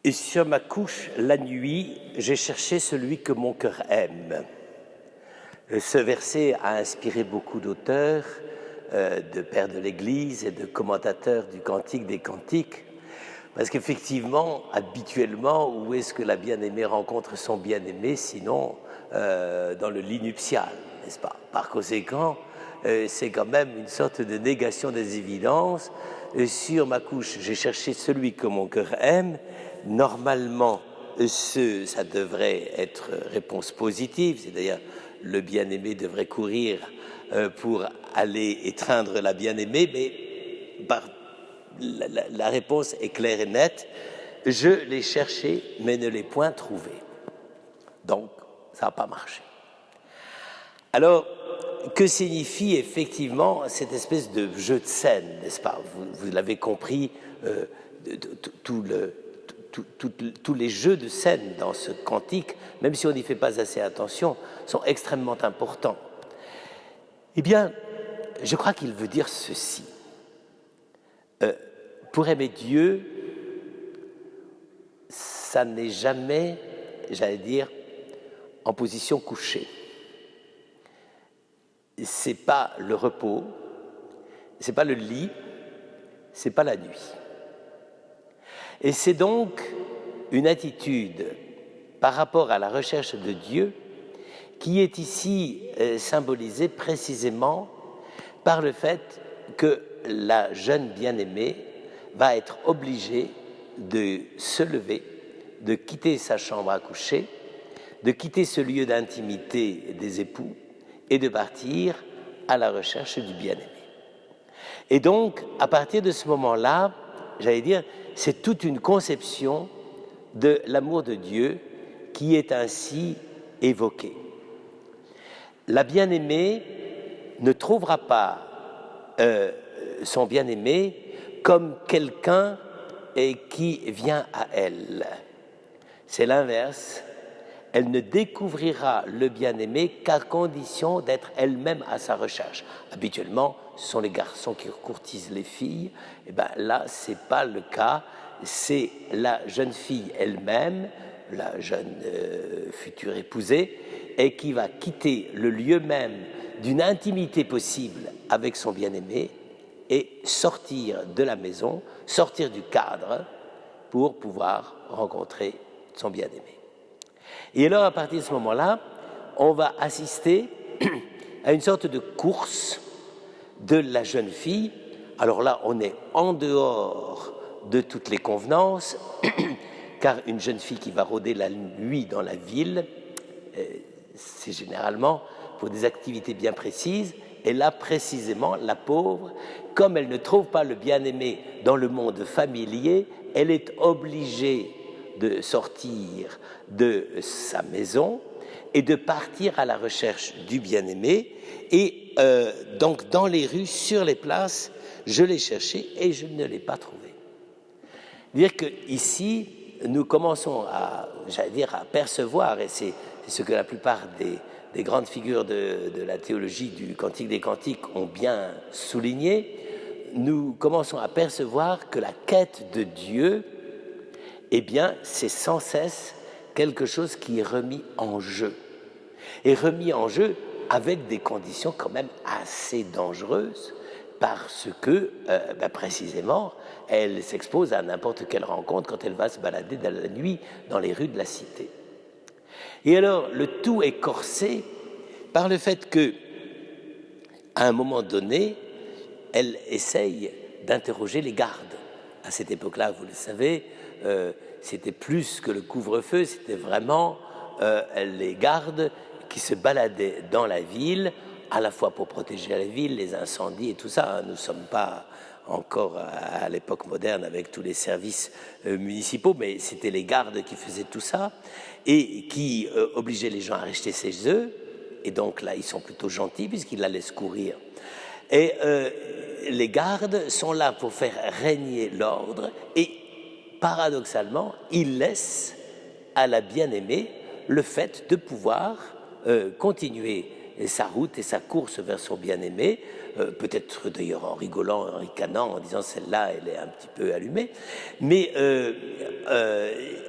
Et sur ma couche, la nuit, j'ai cherché celui que mon cœur aime. Ce verset a inspiré beaucoup d'auteurs, de pères de l'Église et de commentateurs du Cantique des Cantiques, parce qu'effectivement, habituellement, où est-ce que la bien-aimée rencontre son bien-aimé, sinon dans le lit nuptial, n'est-ce pas? Par conséquent, c'est quand même une sorte de négation des évidences. Sur ma couche, j'ai cherché celui que mon cœur aime. Normalement, ça devrait être réponse positive, c'est-à-dire le bien-aimé devrait courir pour aller étreindre la bien-aimée, mais la réponse est claire et nette. Je l'ai cherché, mais ne l'ai point trouvé. Donc, ça n'a pas marché. Alors, que signifie effectivement cette espèce de jeu de scène, n'est-ce pas? Vous l'avez compris, tous les jeux de scène dans ce cantique, même si on n'y fait pas assez attention, sont extrêmement importants. Eh bien, je crois qu'il veut dire ceci. Pour aimer Dieu, ça n'est jamais, j'allais dire, en position couchée. C'est pas le repos, c'est pas le lit, c'est pas la nuit. Et c'est donc une attitude par rapport à la recherche de Dieu qui est ici symbolisée précisément par le fait que la jeune bien-aimée va être obligée de se lever, de quitter sa chambre à coucher, de quitter ce lieu d'intimité des époux et de partir à la recherche du bien-aimé. Et donc, à partir de ce moment-là, j'allais dire, c'est toute une conception de l'amour de Dieu qui est ainsi évoquée. La bien-aimée ne trouvera pas son bien-aimé comme quelqu'un qui vient à elle. C'est l'inverse. Elle ne découvrira le bien-aimé qu'à condition d'être elle-même à sa recherche. Habituellement, ce sont les garçons qui courtisent les filles. Et bien là, ce n'est pas le cas. C'est la jeune fille elle-même, la jeune future épousée, et qui va quitter le lieu même d'une intimité possible avec son bien-aimé et sortir de la maison, sortir du cadre pour pouvoir rencontrer son bien-aimé. Et alors, à partir de ce moment-là, on va assister à une sorte de course de la jeune fille. Alors là, on est en dehors de toutes les convenances, car une jeune fille qui va rôder la nuit dans la ville, c'est généralement pour des activités bien précises. Et là, précisément, la pauvre, comme elle ne trouve pas le bien-aimé dans le monde familier, elle est obligée de sortir de sa maison et de partir à la recherche du bien-aimé. Et donc, dans les rues, sur les places, je l'ai cherché et je ne l'ai pas trouvé. Dire qu'ici, nous commençons à, j'allais dire, à percevoir, et c'est ce que la plupart des grandes figures de la théologie du Cantique des Cantiques ont bien souligné, nous commençons à percevoir que la quête de Dieu, eh bien, c'est sans cesse quelque chose qui est remis en jeu. Et remis en jeu avec des conditions quand même assez dangereuses, parce que, précisément, elle s'expose à n'importe quelle rencontre quand elle va se balader dans la nuit dans les rues de la cité. Et alors, le tout est corsé par le fait que, à un moment donné, elle essaye d'interroger les gardes. À cette époque-là, vous le savez, c'était plus que le couvre-feu, c'était vraiment les gardes qui se baladaient dans la ville, à la fois pour protéger la ville, les incendies et tout ça. Nous ne sommes pas encore à l'époque moderne avec tous les services municipaux, mais c'était les gardes qui faisaient tout ça et qui obligeaient les gens à rester chez eux. Et donc là, ils sont plutôt gentils puisqu'ils la laissent courir. Et les gardes sont là pour faire régner l'ordre et paradoxalement, ils laissent à la bien-aimée le fait de pouvoir continuer sa route et sa course vers son bien-aimé, peut-être d'ailleurs en rigolant, en ricanant, en disant celle-là, elle est un petit peu allumée, mais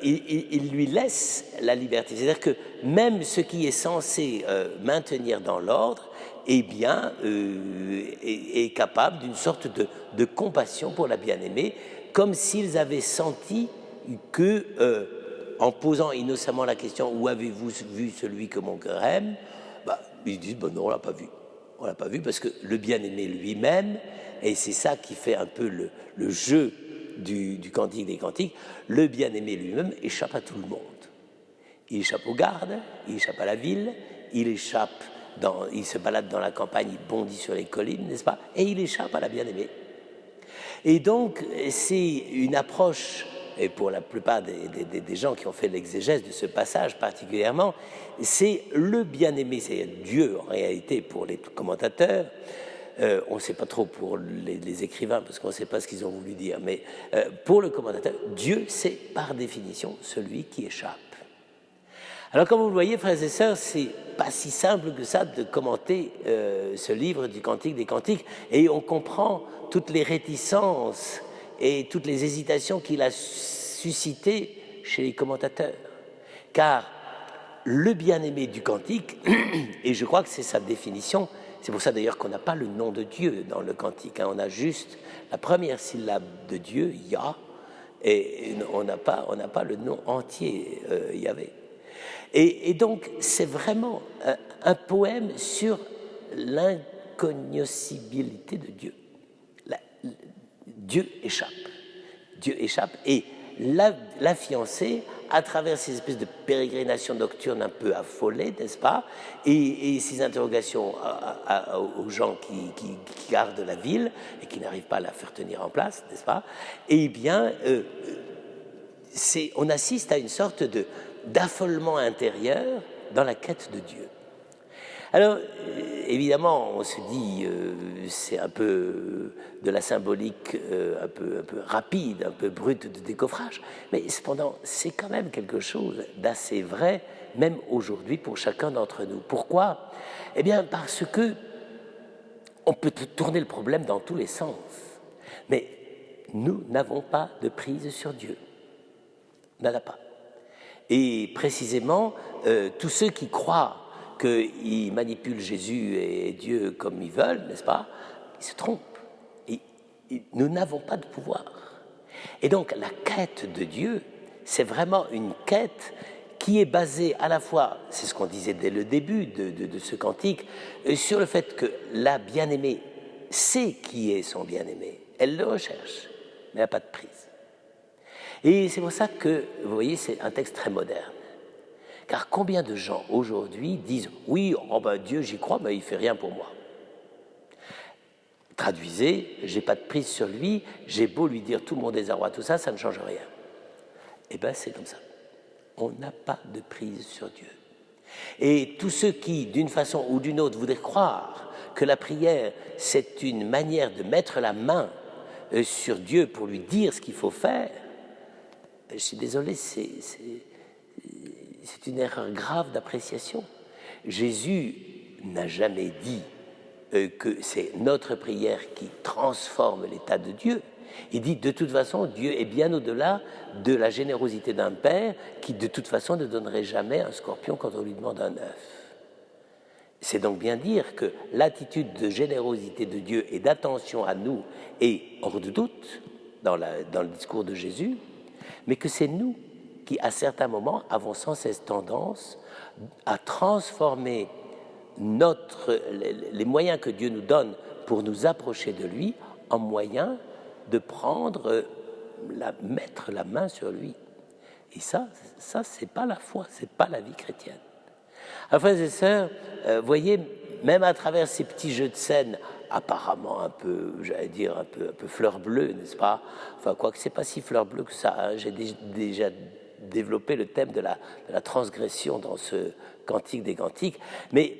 il lui laisse la liberté. C'est-à-dire que même ce qui est censé maintenir dans l'ordre, eh bien, est capable d'une sorte de compassion pour la bien-aimée, comme s'ils avaient senti que, en posant innocemment la question « Où avez-vous vu celui que mon cœur aime ?» ils disent « Non, on ne l'a pas vu. On ne l'a pas vu parce que le bien-aimé lui-même, et c'est ça qui fait un peu le jeu du Cantique des Cantiques, le bien-aimé lui-même échappe à tout le monde. Il échappe aux gardes, il échappe à la ville, il se balade dans la campagne, il bondit sur les collines, n'est-ce pas? Et il échappe à la bien-aimée. Et donc, c'est une approche, et pour la plupart des gens qui ont fait l'exégèse de ce passage particulièrement, c'est le bien-aimé, c'est Dieu en réalité pour les commentateurs. On ne sait pas trop pour les écrivains parce qu'on ne sait pas ce qu'ils ont voulu dire, mais pour le commentateur, Dieu, c'est par définition celui qui échappe. Alors comme vous le voyez, frères et sœurs, c'est pas si simple que ça de commenter ce livre du Cantique des Cantiques, et on comprend toutes les réticences et toutes les hésitations qu'il a suscitées chez les commentateurs. Car le bien-aimé du Cantique, et je crois que c'est sa définition, c'est pour ça d'ailleurs qu'on n'a pas le nom de Dieu dans le Cantique, on a juste la première syllabe de Dieu, Yah, et on n'a pas le nom entier, Yahvé. Et donc, c'est vraiment un poème sur l'incognoscibilité de Dieu. Dieu échappe. Dieu échappe. Et la fiancée, à travers ces espèces de pérégrinations nocturnes un peu affolées, n'est-ce pas, et ces interrogations aux gens qui gardent la ville et qui n'arrivent pas à la faire tenir en place, n'est-ce pas, eh bien, on assiste à une sorte d'affolement intérieur dans la quête de Dieu. Alors, évidemment, on se dit, c'est un peu de la symbolique un peu rapide, un peu brute de décoffrage, mais cependant, c'est quand même quelque chose d'assez vrai, même aujourd'hui, pour chacun d'entre nous. Pourquoi? Eh bien, parce que on peut tourner le problème dans tous les sens, mais nous n'avons pas de prise sur Dieu. On n'en a pas. Et précisément, tous ceux qui croient qu'ils manipulent Jésus et Dieu comme ils veulent, n'est-ce pas, ils se trompent. Nous n'avons pas de pouvoir. Et donc, la quête de Dieu, c'est vraiment une quête qui est basée à la fois, c'est ce qu'on disait dès le début de ce cantique, sur le fait que la bien-aimée sait qui est son bien-aimé. Elle le recherche, mais elle n'a pas de prise. Et c'est pour ça que, vous voyez, c'est un texte très moderne. Car combien de gens aujourd'hui disent « Oui, oh ben Dieu, j'y crois, mais il ne fait rien pour moi. » Traduisez, « J'ai pas de prise sur lui, j'ai beau lui dire tout mon désarroi, tout ça, ça ne change rien. » Eh bien, c'est comme ça. On n'a pas de prise sur Dieu. Et tous ceux qui, d'une façon ou d'une autre, voudraient croire que la prière, c'est une manière de mettre la main sur Dieu pour lui dire ce qu'il faut faire, je suis désolé, c'est une erreur grave d'appréciation. Jésus n'a jamais dit que c'est notre prière qui transforme l'état de Dieu. Il dit de toute façon, Dieu est bien au-delà de la générosité d'un père qui de toute façon ne donnerait jamais un scorpion quand on lui demande un œuf. C'est donc bien dire que l'attitude de générosité de Dieu et d'attention à nous est hors de doute dans le discours de Jésus, mais que c'est nous qui, à certains moments, avons sans cesse tendance à transformer les moyens que Dieu nous donne pour nous approcher de lui en moyens de mettre la main sur lui. Et ça c'est pas la foi, c'est pas la vie chrétienne. Alors, frères et sœurs, voyez, même à travers ces petits jeux de scène, apparemment un peu, j'allais dire, un peu fleur bleue, n'est-ce pas? Enfin, quoique c'est pas si fleur bleue que ça, hein. J'ai déjà développé le thème de la transgression dans ce Cantique des Cantiques, mais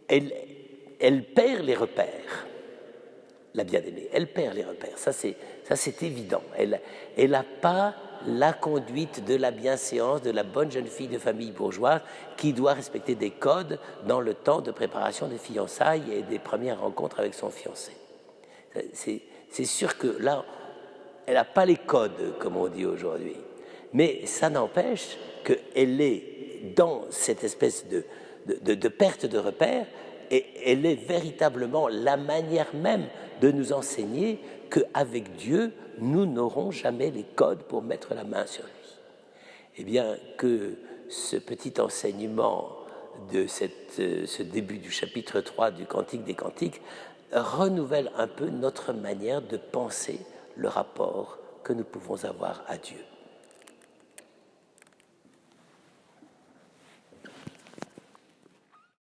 elle perd les repères, la bien-aimée, elle perd les repères, ça c'est évident. Elle n'a pas la conduite de la bienséance de la bonne jeune fille de famille bourgeoise qui doit respecter des codes dans le temps de préparation des fiançailles et des premières rencontres avec son fiancé. C'est sûr que là, elle n'a pas les codes, comme on dit aujourd'hui, mais ça n'empêche qu'elle est dans cette espèce de perte de repère, et elle est véritablement la manière même de nous enseigner qu'avec Dieu, nous n'aurons jamais les codes pour mettre la main sur lui. Eh bien, que ce petit enseignement de ce début du chapitre 3 du Cantique des Cantiques renouvelle un peu notre manière de penser le rapport que nous pouvons avoir à Dieu.